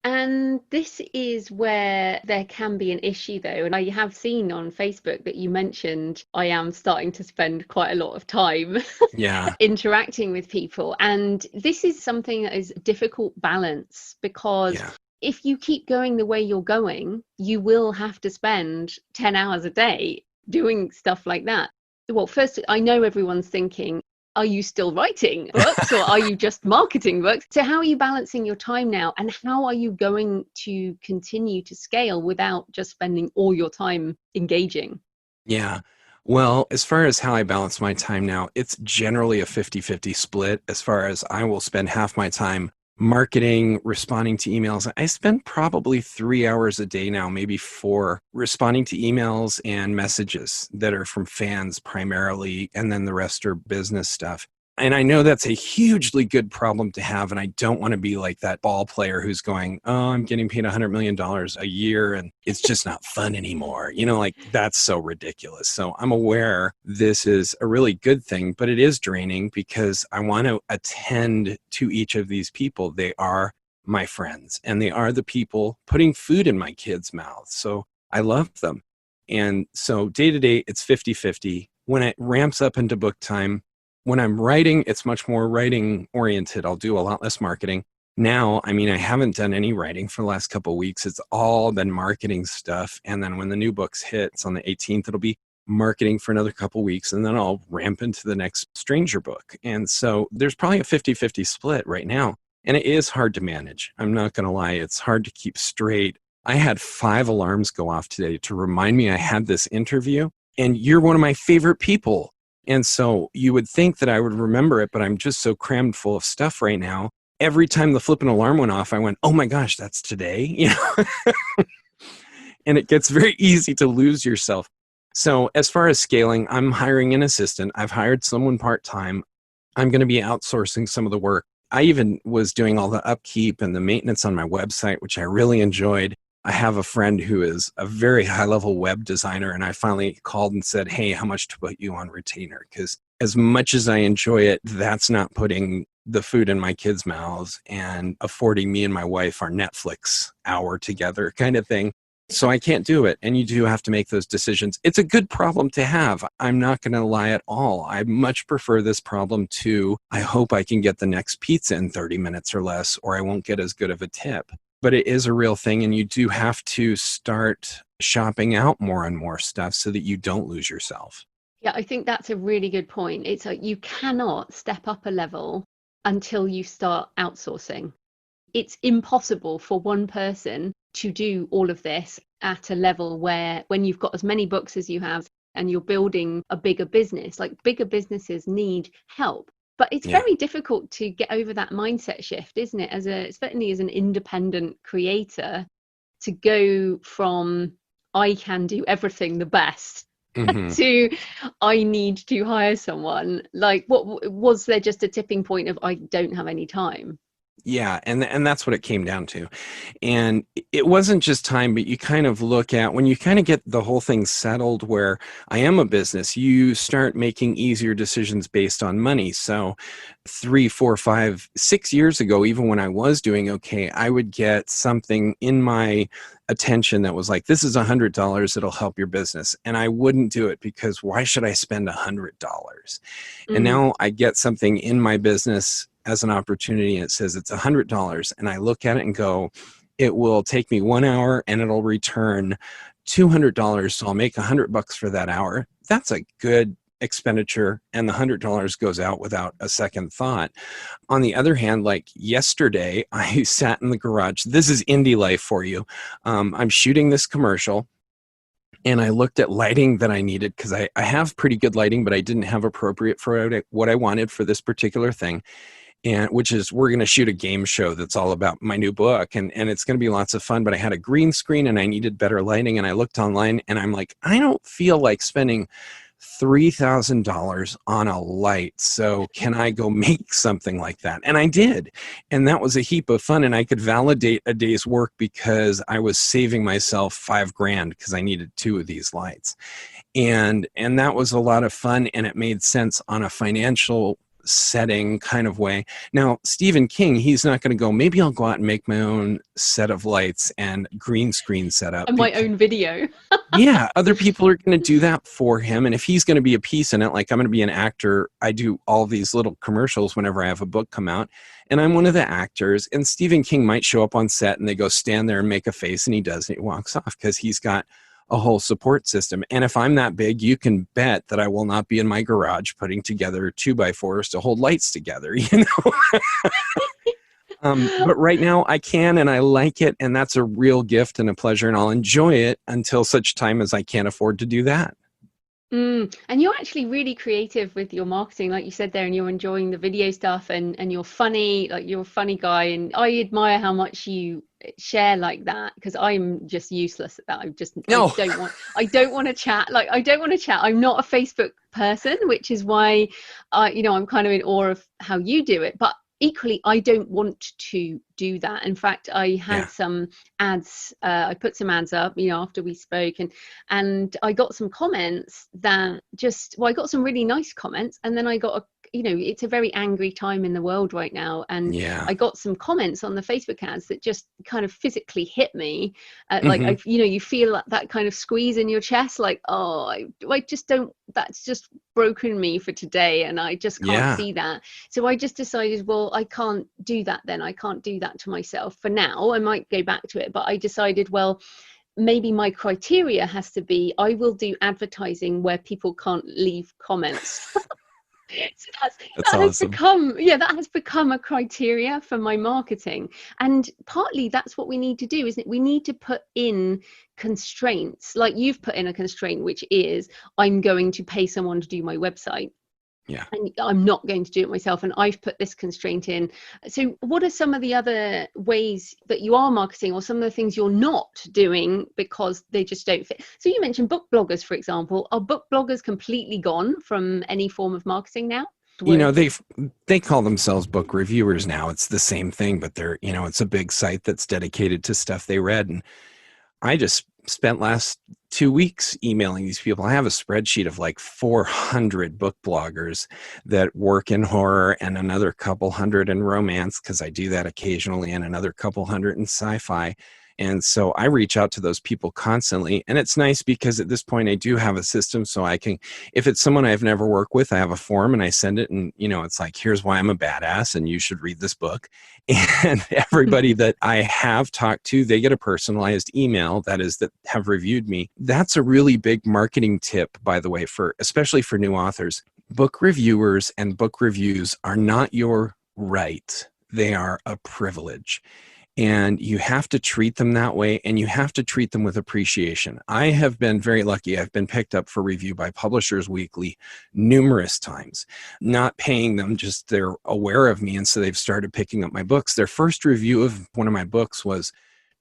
And this is where there can be an issue though. And I have seen on Facebook that you mentioned I am starting to spend quite a lot of time interacting with people. And this is something that is a difficult balance because if you keep going the way you're going, you will have to spend 10 hours a day doing stuff like that. Well, first, I know everyone's thinking, are you still writing books or are you just marketing books? So how are you balancing your time now? And how are you going to continue to scale without just spending all your time engaging? Yeah. Well, as far as how I balance my time now, it's generally a 50-50 split. As far as I will spend half my time marketing, responding to emails. I spend probably 3 hours a day now, maybe 4, responding to emails and messages that are from fans primarily, and then the rest are business stuff. And I know that's a hugely good problem to have, and I don't want to be like that ball player who's going, oh, I'm getting paid $100 million a year, and it's just not fun anymore. Like that's so ridiculous. So I'm aware this is a really good thing, but it is draining because I want to attend to each of these people. They are my friends, and they are the people putting food in my kids' mouths. So I love them. And so day to day, it's 50-50. When it ramps up into book time, when I'm writing, it's much more writing oriented. I'll do a lot less marketing. Now, I haven't done any writing for the last couple of weeks. It's all been marketing stuff. And then when the new books hits on the 18th, it'll be marketing for another couple of weeks. And then I'll ramp into the next Stranger book. And so there's probably a 50-50 split right now. And it is hard to manage. I'm not going to lie. It's hard to keep straight. I had 5 alarms go off today to remind me I had this interview. And you're one of my favorite people. And so you would think that I would remember it, but I'm just so crammed full of stuff right now. Every time the flipping alarm went off, I went, oh my gosh, that's today. And it gets very easy to lose yourself. So as far as scaling, I'm hiring an assistant. I've hired someone part-time. I'm going to be outsourcing some of the work. I even was doing all the upkeep and the maintenance on my website, which I really enjoyed. I have a friend who is a very high-level web designer, and I finally called and said, hey, how much to put you on retainer? Because as much as I enjoy it, that's not putting the food in my kids' mouths and affording me and my wife our Netflix hour together kind of thing. So I can't do it, and you do have to make those decisions. It's a good problem to have. I'm not going to lie at all. I much prefer this problem to, I hope I can get the next pizza in 30 minutes or less, or I won't get as good of a tip. But it is a real thing, and you do have to start shopping out more and more stuff so that you don't lose yourself. Yeah, I think that's a really good point. It's like you cannot step up a level until you start outsourcing. It's impossible for one person to do all of this at a level where when you've got as many books as you have and you're building a bigger business, like bigger businesses need help. But it's very difficult to get over that mindset shift, isn't it? Certainly as an independent creator, to go from I can do everything the best to I need to hire someone. Like, what was there just a tipping point of I don't have any time? Yeah, and that's what it came down to. And it wasn't just time, but you kind of look at, when you kind of get the whole thing settled where I am a business, you start making easier decisions based on money. So 3, 4, 5, 6 years ago, even when I was doing okay, I would get something in my attention that was like, this is $100, it'll help your business. And I wouldn't do it because why should I spend $100? And now I get something in my business as an opportunity, and it says it's $100, and I look at it and go, it will take me 1 hour and it'll return $200, so I'll make $100 for that hour. That's a good expenditure, and the $100 goes out without a second thought. On the other hand, like yesterday, I sat in the garage. This is indie life for you. I'm shooting this commercial, and I looked at lighting that I needed because I have pretty good lighting, but I didn't have appropriate for what I wanted for this particular thing. And which is, we're going to shoot a game show that's all about my new book, and it's going to be lots of fun, but I had a green screen and I needed better lighting, and I looked online and I'm like, I don't feel like spending $3,000 on a light, so can I go make something like that? And I did, and that was a heap of fun, and I could validate a day's work because I was saving myself $5,000 because I needed 2 of these lights, and that was a lot of fun, and it made sense on a financial setting kind of way. Now, Stephen King, he's not going to go, maybe I'll go out and make my own set of lights and green screen setup. And my own video. Yeah, other people are going to do that for him. And if he's going to be a piece in it, like I'm going to be an actor, I do all these little commercials whenever I have a book come out, and I'm one of the actors, and Stephen King might show up on set and they go stand there and make a face, and he does, and he walks off because he's got a whole support system. And if I'm that big, you can bet that I will not be in my garage putting together 2x4s to hold lights together, you know? But right now I can, and I like it, and that's a real gift and a pleasure, and I'll enjoy it until such time as I can't afford to do that. And you're actually really creative with your marketing, like you said there, and you're enjoying the video stuff, and you're funny, like you're a funny guy, and I admire how much you share like that, because I'm just useless at that. No. I don't want to chat. Like, I don't want to chat. I'm not a Facebook person, which is why I'm kind of in awe of how you do it. But equally, I don't want to do that. In fact, I had some ads, I put some ads up, after we spoke, and I got some comments that I got some really nice comments, and then I got it's a very angry time in the world right now, and I got some comments on the Facebook ads that just kind of physically hit me, like you feel that kind of squeeze in your chest, like, oh, I just don't, that's just broken me for today, and I just can't see that. So I just decided, well, I can't do that then. I can't do that to myself for now. I might go back to it, but I decided, well, maybe my criteria has to be, I will do advertising where people can't leave comments. So that awesome. Has become a criteria for my marketing. And partly that's what we need to do, isn't it? We need to put in constraints, like you've put in a constraint, which is, I'm going to pay someone to do my website. Yeah. And I'm not going to do it myself. And I've put this constraint in. So what are some of the other ways that you are marketing, or some of the things you're not doing because they just don't fit? So you mentioned book bloggers, for example. Are book bloggers completely gone from any form of marketing now? They call themselves book reviewers now. It's the same thing, but they're, it's a big site that's dedicated to stuff they read. And I just spent last 2 weeks emailing these people. I have a spreadsheet of like 400 book bloggers that work in horror, and another couple hundred in romance, because I do that occasionally, and another couple hundred in sci-fi. And so I reach out to those people constantly. And it's nice because at this point I do have a system, so I can, if it's someone I've never worked with, I have a form and I send it, and it's like, here's why I'm a badass and you should read this book. And everybody that I have talked to, they get a personalized email, that have reviewed me. That's a really big marketing tip, by the way, especially for new authors. Book reviewers and book reviews are not your right. They are a privilege. And you have to treat them that way, and you have to treat them with appreciation. I have been very lucky. I've been picked up for review by Publishers Weekly numerous times, not paying them, just they're aware of me, and so they've started picking up my books. Their first review of one of my books was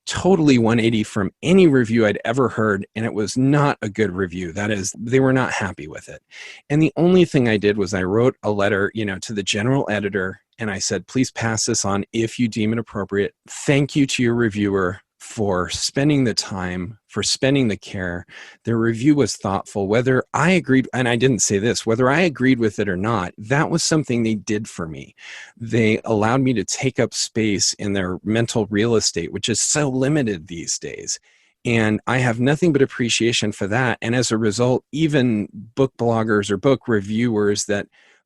totally 180 from any review I'd ever heard, and it was not a good review. That is, they were not happy with it. And the only thing I did was I wrote a letter, to the general editor, and I said, please pass this on if you deem it appropriate. Thank you to your reviewer for spending the time, for spending the care. Their review was thoughtful. Whether I agreed, and I didn't say this, whether I agreed with it or not, that was something they did for me. They allowed me to take up space in their mental real estate, which is so limited these days. And I have nothing but appreciation for that. And as a result, even book bloggers or book reviewers that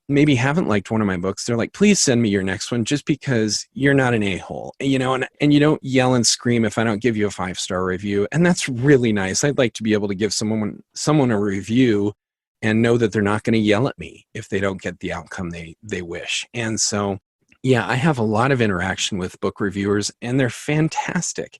maybe haven't liked one of my books, they're like, please send me your next one, just because you're not an a-hole, and you don't yell and scream if I don't give you a 5-star review. And that's really nice. I'd like to be able to give someone a review and know that they're not going to yell at me if they don't get the outcome they wish. And so, I have a lot of interaction with book reviewers, and they're fantastic.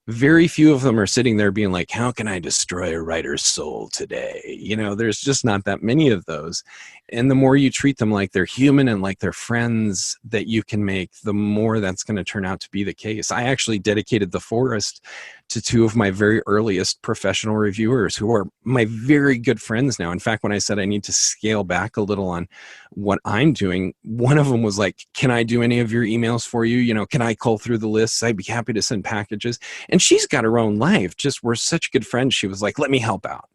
Very few of them are sitting there being like, how can I destroy a writer's soul today? There's just not that many of those. And the more you treat them like they're human and like they're friends that you can make, the more that's going to turn out to be the case. I actually dedicated The Forest to 2 of my very earliest professional reviewers, who are my very good friends now. In fact, when I said I need to scale back a little on what I'm doing, one of them was like, can I do any of your emails for you? Can I cull through the lists? I'd be happy to send packages. And she's got her own life. Just, we're such good friends. She was like, let me help out.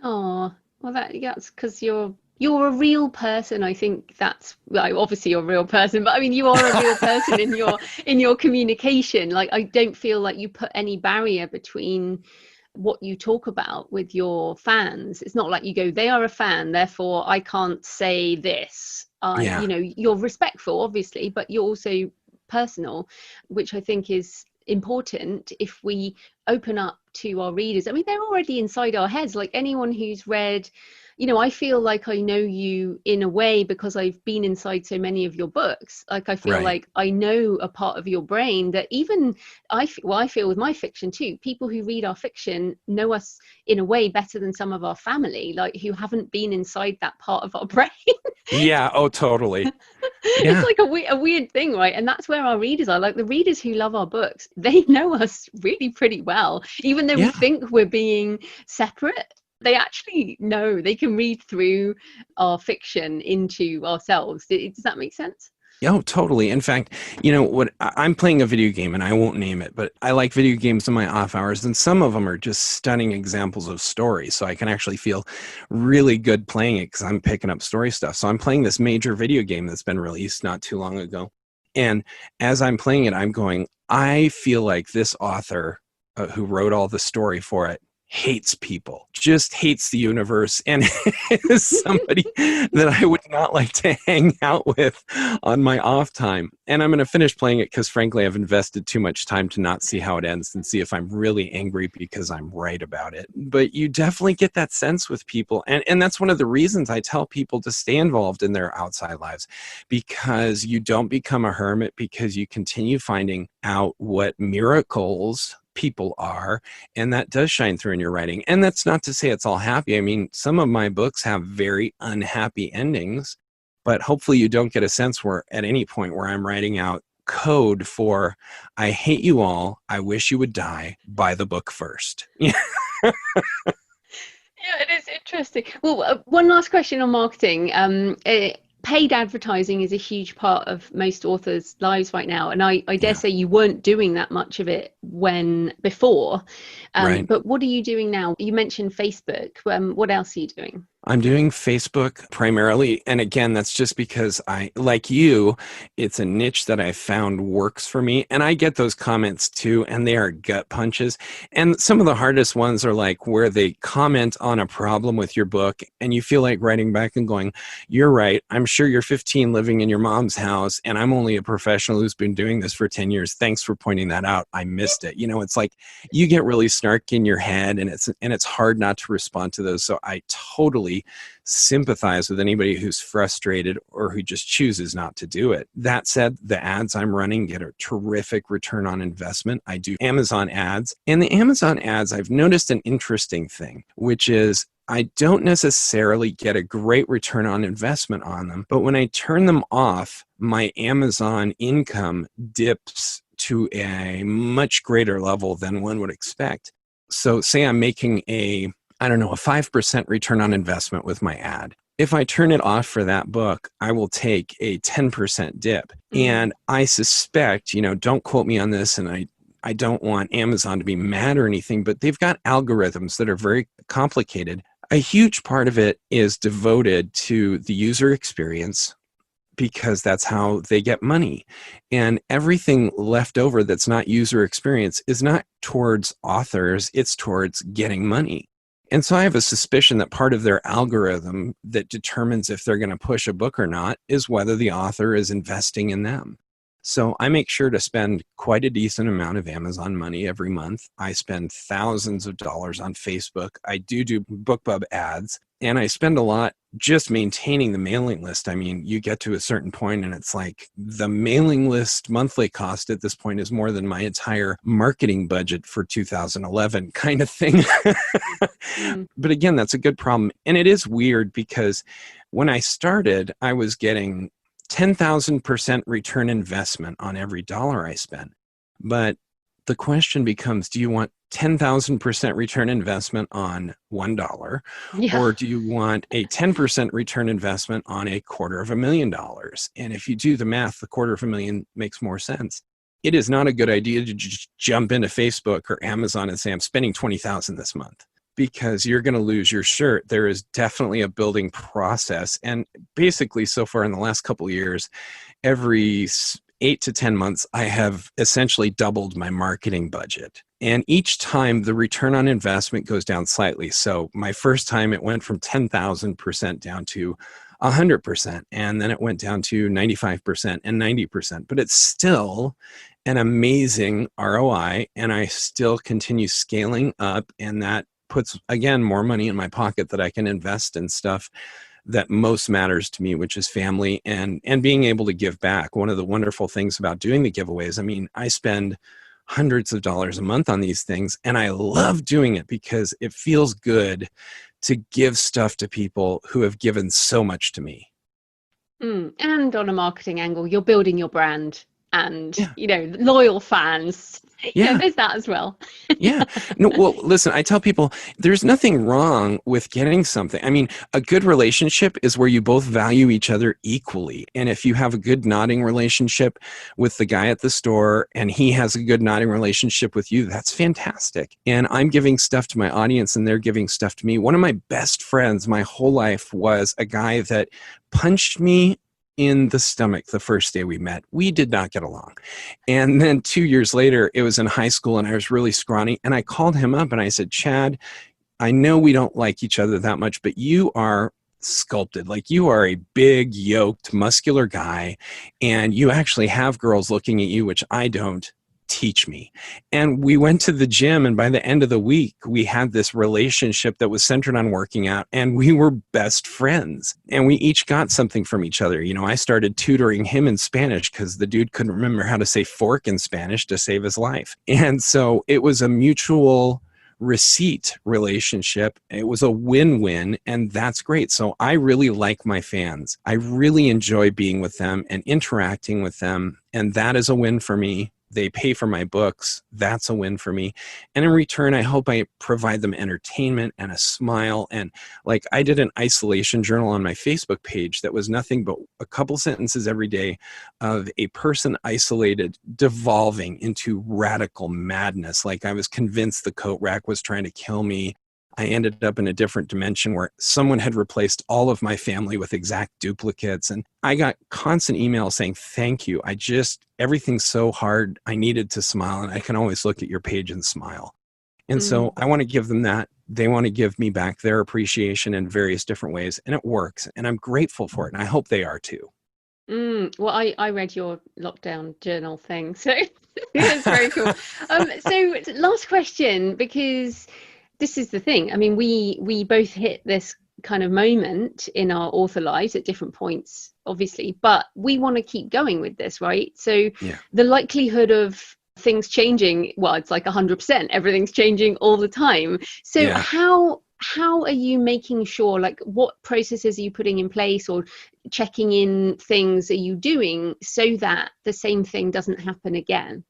Oh, well, that's because you're a real person. I think that's, well, obviously you're a real person, but I mean, you are a real person in your communication. Like, I don't feel like you put any barrier between what you talk about with your fans. It's not like you go, they are a fan, therefore I can't say this. You're respectful, obviously, but you're also personal, which I think is important. If we open up to our readers. I mean, they're already inside our heads. Like anyone who's read, I feel like I know you in a way because I've been inside so many of your books. Like I feel Right. like I know a part of your brain that even I feel with my fiction too. People who read our fiction know us in a way better than some of our family, like who haven't been inside that part of our brain. Yeah. Oh, totally. It's Yeah. like a weird thing, right? And that's where our readers are. Like the readers who love our books, they know us really pretty well, even though we Yeah. think we're being separate. They actually know, they can read through our fiction into ourselves. Does that make sense? Oh, totally. In fact, I'm playing a video game and I won't name it, but I like video games in my off hours, and some of them are just stunning examples of stories. So I can actually feel really good playing it because I'm picking up story stuff. So I'm playing this major video game that's been released not too long ago. And as I'm playing it, I'm going, I feel like this author who wrote all the story for it hates people, just hates the universe, and is somebody that I would not like to hang out with on my off time. And I'm going to finish playing it because, frankly, I've invested too much time to not see how it ends and see if I'm really angry because I'm right about it. But you definitely get that sense with people. And that's one of the reasons I tell people to stay involved in their outside lives, because you don't become a hermit, because you continue finding out what miracles people are, and that does shine through in your writing. And that's not to say it's all happy. I mean, some of my books have very unhappy endings, but hopefully you don't get a sense where at any point where I'm writing out code for I hate you all, I wish you would die, buy the book first. Yeah, it is interesting. Well, one last question on marketing. Paid advertising is a huge part of most authors' lives right now, and I dare say you weren't doing that much of it before. Right. But what are you doing now? You mentioned Facebook. What else are you doing? I'm doing Facebook primarily. And again, that's just because like you, it's a niche that I found works for me. And I get those comments too, and they are gut punches. And some of the hardest ones are like where they comment on a problem with your book and you feel like writing back and going, you're right. I'm sure you're 15 living in your mom's house, and I'm only a professional who's been doing this for 10 years. Thanks for pointing that out. I missed it. It's like you get really snarky in your head, and it's hard not to respond to those. So I totally sympathize with anybody who's frustrated or who just chooses not to do it. That said, the ads I'm running get a terrific return on investment. I do Amazon ads, and the Amazon ads, I've noticed an interesting thing, which is I don't necessarily get a great return on investment on them, but when I turn them off, my Amazon income dips to a much greater level than one would expect. So say I'm making a 5% return on investment with my ad. If I turn it off for that book, I will take a 10% dip. And I suspect, don't quote me on this, and I don't want Amazon to be mad or anything, but they've got algorithms that are very complicated. A huge part of it is devoted to the user experience, because that's how they get money. And everything left over that's not user experience is not towards authors, it's towards getting money. And so I have a suspicion that part of their algorithm that determines if they're going to push a book or not is whether the author is investing in them. So I make sure to spend quite a decent amount of Amazon money every month. I spend thousands of dollars on Facebook. I do BookBub ads, and I spend a lot just maintaining the mailing list. I mean, you get to a certain point and it's like the mailing list monthly cost at this point is more than my entire marketing budget for 2011 kind of thing. But again, that's a good problem. And it is weird because when I started, I was getting 10,000% return investment on every dollar I spent. But the question becomes, do you want 10,000% return investment on $1? Yeah. Or do you want a 10% return investment on $250,000? And if you do the math, the $250,000 makes more sense. It is not a good idea to just jump into Facebook or Amazon and say, I'm spending $20,000 this month, because you're going to lose your shirt. There is definitely a building process. And basically, so far in the last couple of years, every 8 to 10 months, I have essentially doubled my marketing budget. And each time the return on investment goes down slightly. So my first time it went from 10,000% down to 100%. And then it went down to 95% and 90%. But it's still an amazing ROI, and I still continue scaling up, and that puts, again, more money in my pocket that I can invest in stuff that most matters to me, which is family and being able to give back. One of the wonderful things about doing the giveaways, I mean, I spend hundreds of dollars a month on these things, and I love doing it because it feels good to give stuff to people who have given so much to me. And on a marketing angle, you're building your brand and, Yeah. Loyal fans. Yeah. There's that as well. Yeah. No, well, listen, I tell people there's nothing wrong with getting something. I mean, a good relationship is where you both value each other equally. And if you have a good nodding relationship with the guy at the store and he has a good nodding relationship with you, that's fantastic. And I'm giving stuff to my audience and they're giving stuff to me. One of my best friends my whole life was a guy that punched me in the stomach the first day we met. We did not get along. And then 2 years later, it was in high school and I was really scrawny. And I called him up and I said, Chad, I know we don't like each other that much, but you are sculpted. Like, you are a big, yoked, muscular guy. And you actually have girls looking at you, which I don't. Teach me. And we went to the gym, and by the end of the week, we had this relationship that was centered on working out, and we were best friends. And we each got something from each other. I started tutoring him in Spanish because the dude couldn't remember how to say fork in Spanish to save his life. And so it was a mutual receipt relationship. It was a win-win, and that's great. So I really like my fans. I really enjoy being with them and interacting with them, and that is a win for me. They pay for my books. That's a win for me. And in return, I hope I provide them entertainment and a smile. And like, I did an isolation journal on my Facebook page that was nothing but a couple sentences every day of a person isolated, devolving into radical madness. Like, I was convinced the coat rack was trying to kill me. I ended up in a different dimension where someone had replaced all of my family with exact duplicates. And I got constant emails saying, thank you. Everything's so hard. I needed to smile, and I can always look at your page and smile. And so I want to give them that. They want to give me back their appreciation in various different ways. And it works. And I'm grateful for it. And I hope they are too. Well, I read your lockdown journal thing. So it's very cool. So last question, because this is the thing. I mean, we both hit this kind of moment in our author lives at different points, obviously, but we want to keep going with this, right? So the likelihood of things changing, well, it's like 100%. Everything's changing all the time. So how are you making sure, like, what processes are you putting in place or checking in things are you doing so that the same thing doesn't happen again?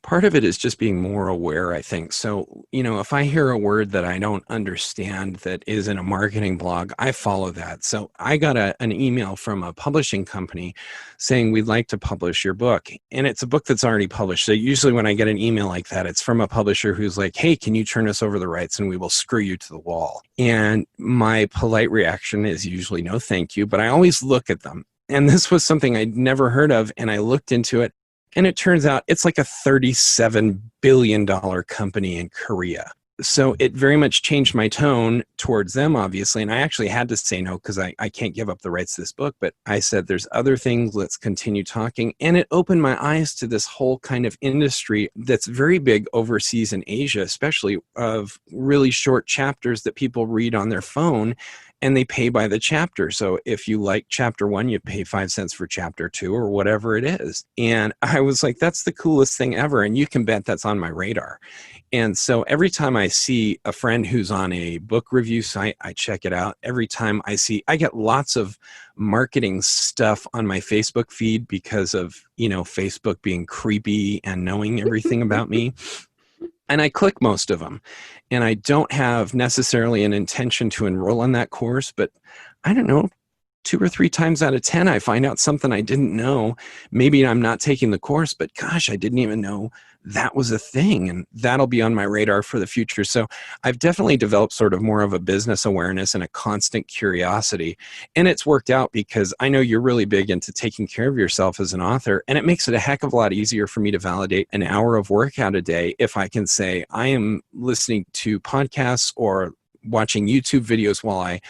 Part of it is just being more aware, I think. So, if I hear a word that I don't understand that is in a marketing blog, I follow that. So I got an email from a publishing company saying, we'd like to publish your book. And it's a book that's already published. So usually when I get an email like that, it's from a publisher who's like, hey, can you turn us over the rights and we will screw you to the wall? And my polite reaction is usually no, thank you. But I always look at them. And this was something I'd never heard of. And I looked into it. And it turns out it's like a $37 billion company in Korea. So it very much changed my tone towards them, obviously. And I actually had to say no because I can't give up the rights to this book. But I said, there's other things. Let's continue talking. And it opened my eyes to this whole kind of industry that's very big overseas in Asia, especially, of really short chapters that people read on their phone. And they pay by the chapter. So if you like chapter 1, you pay 5 cents for chapter 2 or whatever it is. And I was like, that's the coolest thing ever. And you can bet that's on my radar. And so every time I see a friend who's on a book review site, I check it out. Every time I get lots of marketing stuff on my Facebook feed because of, Facebook being creepy and knowing everything about me. And I click most of them. And I don't have necessarily an intention to enroll in that course, but I don't know, 2 or 3 times out of 10, I find out something I didn't know. Maybe I'm not taking the course, but gosh, I didn't even know that was a thing. And that'll be on my radar for the future. So I've definitely developed sort of more of a business awareness and a constant curiosity. And it's worked out because I know you're really big into taking care of yourself as an author. And it makes it a heck of a lot easier for me to validate an hour of workout a day if I can say I am listening to podcasts or watching YouTube videos while I,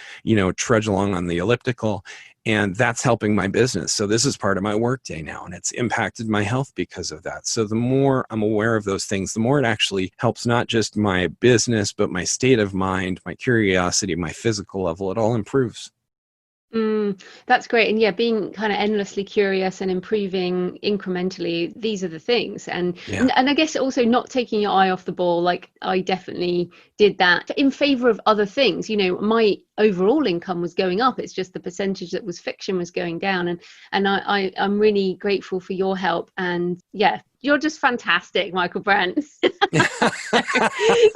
trudge along on the elliptical. And that's helping my business. So this is part of my workday now, and it's impacted my health because of that. So the more I'm aware of those things, the more it actually helps not just my business, but my state of mind, my curiosity, my physical level. It all improves. That's great. And yeah, being kind of endlessly curious and improving incrementally, these are the things. And I guess also not taking your eye off the ball. Like I definitely did that in favor of other things. You know, my overall income was going up. It's just the percentage that was fiction was going down. And I'm really grateful for your help. And yeah, you're just fantastic, Michaelbrent.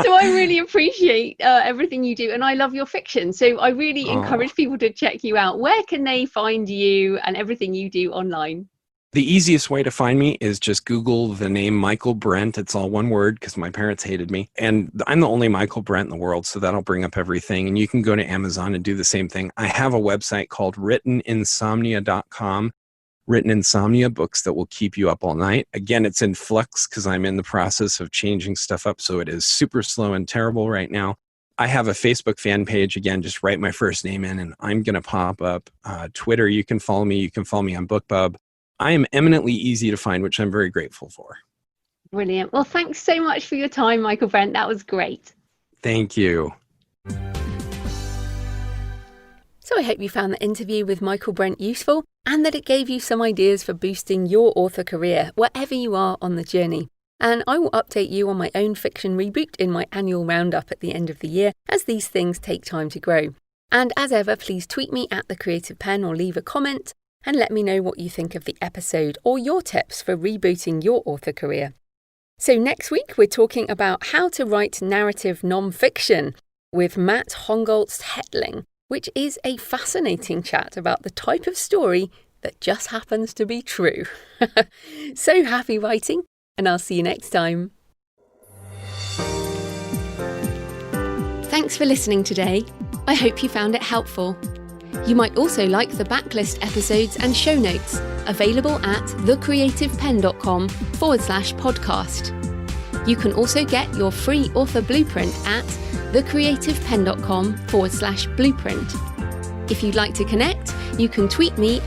So I really appreciate everything you do, and I love your fiction. So I really encourage people to check you out. Where can they find you and everything you do online? The easiest way to find me is just Google the name Michaelbrent. It's all one word because my parents hated me. And I'm the only Michaelbrent in the world, so that'll bring up everything. And you can go to Amazon and do the same thing. I have a website called writteninsomnia.com. Written Insomnia, books that will keep you up all night. Again, it's in flux because I'm in the process of changing stuff up, so it is super slow and terrible right now. I have a Facebook fan page. Again, just write my first name in and I'm going to pop up. Twitter, you can follow me. You can follow me on BookBub. I am eminently easy to find, which I'm very grateful for. Brilliant. Well, thanks so much for your time, Michaelbrent. That was great. Thank you. So I hope you found the interview with Michaelbrent useful and that it gave you some ideas for boosting your author career wherever you are on the journey. And I will update you on my own fiction reboot in my annual roundup at the end of the year, as these things take time to grow. And as ever, please tweet me at The Creative Penn or leave a comment and let me know what you think of the episode or your tips for rebooting your author career. So next week, we're talking about how to write narrative non-fiction with Matt Hongold's-Hetling, which is a fascinating chat about the type of story that just happens to be true. So happy writing, and I'll see you next time. Thanks for listening today. I hope you found it helpful. You might also like the backlist episodes and show notes, available at thecreativepenn.com/podcast. You can also get your free author blueprint at thecreativepenn.com/blueprint. If you'd like to connect, you can tweet me